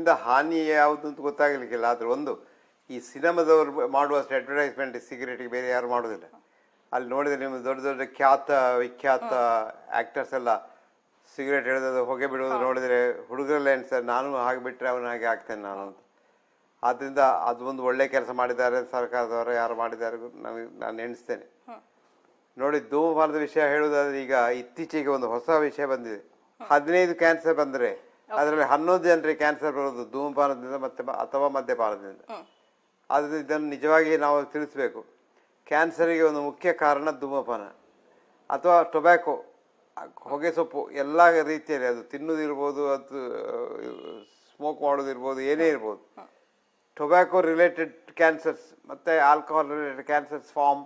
ಇದರಿಂದ ಹಾನಿ ಯಾವುದು ಅಂತ ಗೊತ್ತಾಗಲಿಕ್ಕಿಲ್ಲ. ಆದರೆ ಒಂದು, ಈ ಸಿನಿಮಾದವರು ಮಾಡುವಷ್ಟು ಅಡ್ವರ್ಟೈಸ್ಮೆಂಟ್ ಸಿಗರೇಟಿಗೆ ಬೇರೆ ಯಾರು ಮಾಡೋದಿಲ್ಲ. ಅಲ್ಲಿ ನೋಡಿದರೆ ನಿಮ್ಗೆ ದೊಡ್ಡ ದೊಡ್ಡ ವಿಖ್ಯಾತ ಆ್ಯಕ್ಟರ್ಸ್ ಎಲ್ಲ ಸಿಗರೇಟ್ ಹಿಡಿದು ಹೊಗೆ ಬಿಡುವುದು ನೋಡಿದರೆ ಹುಡುಗರಲ್ಲೇ ಸರ್ ನಾನು ಹಾಗೆ ಬಿಟ್ಟರೆ ಅವನು ಹಾಗೆ ಆಗ್ತೇನೆ ನಾನು ಅಂತ. ಆದ್ದರಿಂದ ಅದು ಒಂದು ಒಳ್ಳೆ ಕೆಲಸ ಮಾಡಿದ್ದಾರೆ ಸರ್ಕಾರದವರು, ಯಾರು ಮಾಡಿದ್ದಾರೆ ನಾನು ಎಣಿಸ್ತೇನೆ. ನೋಡಿ, ಧೂಮಪಾನದ ವಿಷಯ ಹೇಳುವುದಾದ್ರೆ ಈಗ ಇತ್ತೀಚೆಗೆ ಒಂದು ಹೊಸ ವಿಷಯ ಬಂದಿದೆ. 15 ಕ್ಯಾನ್ಸರ್ ಬಂದರೆ ಅದರಲ್ಲಿ 11 ಜನರಿಗೆ ಕ್ಯಾನ್ಸರ್ ಬರೋದು ಧೂಮಪಾನದಿಂದ ಅಥವಾ ಮದ್ಯಪಾನದಿಂದ. ಆದರೆ ಇದನ್ನು ನಿಜವಾಗಿ ನಾವು ತಿಳಿಸ್ಬೇಕು. ಕ್ಯಾನ್ಸರಿಗೆ ಒಂದು ಮುಖ್ಯ ಕಾರಣ ಧೂಮಪಾನ ಅಥವಾ ಟೊಬ್ಯಾಕೊ, ಹೊಗೆ ಸೊಪ್ಪು. ಎಲ್ಲ ರೀತಿಯಲ್ಲಿ ಅದು ತಿನ್ನುವುದಿರ್ಬೋದು, ಅದು ಸ್ಮೋಕ್ ಮಾಡೋದಿರ್ಬೋದು, ಏನೇ ಇರ್ಬೋದು. ಟೊಬ್ಯಾಕೊ ರಿಲೇಟೆಡ್ ಕ್ಯಾನ್ಸರ್ಸ್ ಮತ್ತು alcohol related cancers form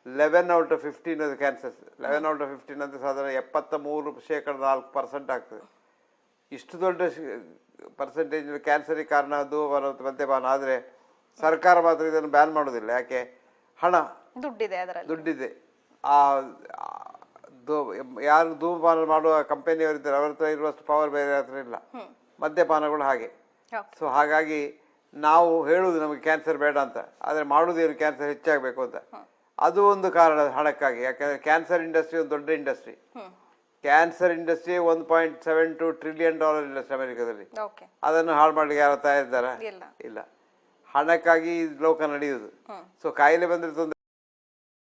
11 out of 15 ಅದು ಕ್ಯಾನ್ಸರ್ಸ್. 11 out of 15 ಅಂದರೆ ಸಾಧಾರಣ 73% ಆಗ್ತದೆ. ಇಷ್ಟು ದೊಡ್ಡ ಪರ್ಸೆಂಟೇಜ್ ಕ್ಯಾನ್ಸರಿಗೆ ಕಾರಣ ಧೂಮಪಾನ ಮತ್ತು ಮದ್ಯಪಾನ. ಆದರೆ ಸರ್ಕಾರ ಮಾತ್ರ ಇದನ್ನು ಬ್ಯಾನ್ ಮಾಡೋದಿಲ್ಲ. ಯಾಕೆ? ಹಣ, ದುಡ್ಡಿದೆ. ಯಾರು ಧೂಮಪಾನ ಮಾಡುವ ಕಂಪನಿಯವರಿದ್ದಾರೆ ಅವ್ರ ಹತ್ರ ಇರುವಷ್ಟು ಪವರ್ ಬೇರೆ ಹತ್ರ ಇಲ್ಲ. ಮದ್ಯಪಾನಗಳು ಹಾಗೆ. ಸೊ ಹಾಗಾಗಿ ನಾವು ಹೇಳುವುದು ನಮಗೆ ಕ್ಯಾನ್ಸರ್ ಬೇಡ ಅಂತ, ಆದರೆ ಮಾಡುವುದೇನು ಕ್ಯಾನ್ಸರ್ ಹೆಚ್ಚಾಗಬೇಕು ಅಂತ. ಅದು ಒಂದು ಕಾರಣ ಹಣಕ್ಕಾಗಿ. ಯಾಕಂದರೆ ಕ್ಯಾನ್ಸರ್ ಇಂಡಸ್ಟ್ರಿ ಒಂದು ದೊಡ್ಡ industry. Cancer industry $1.72 trillion industry ಅಮೆರಿಕದಲ್ಲಿ. ಅದನ್ನು ಹಾಳು ಮಾಡಲಿಕ್ಕೆ ಯಾರು ತಯಾರಿದ್ದಾರಾ? ಇಲ್ಲ. ಹಣಕ್ಕಾಗಿ ಲೋಕ ನಡೆಯುವುದು. ಸೊ ಕಾಯಿಲೆ ಬಂದರೆ ತೊಂದರೆ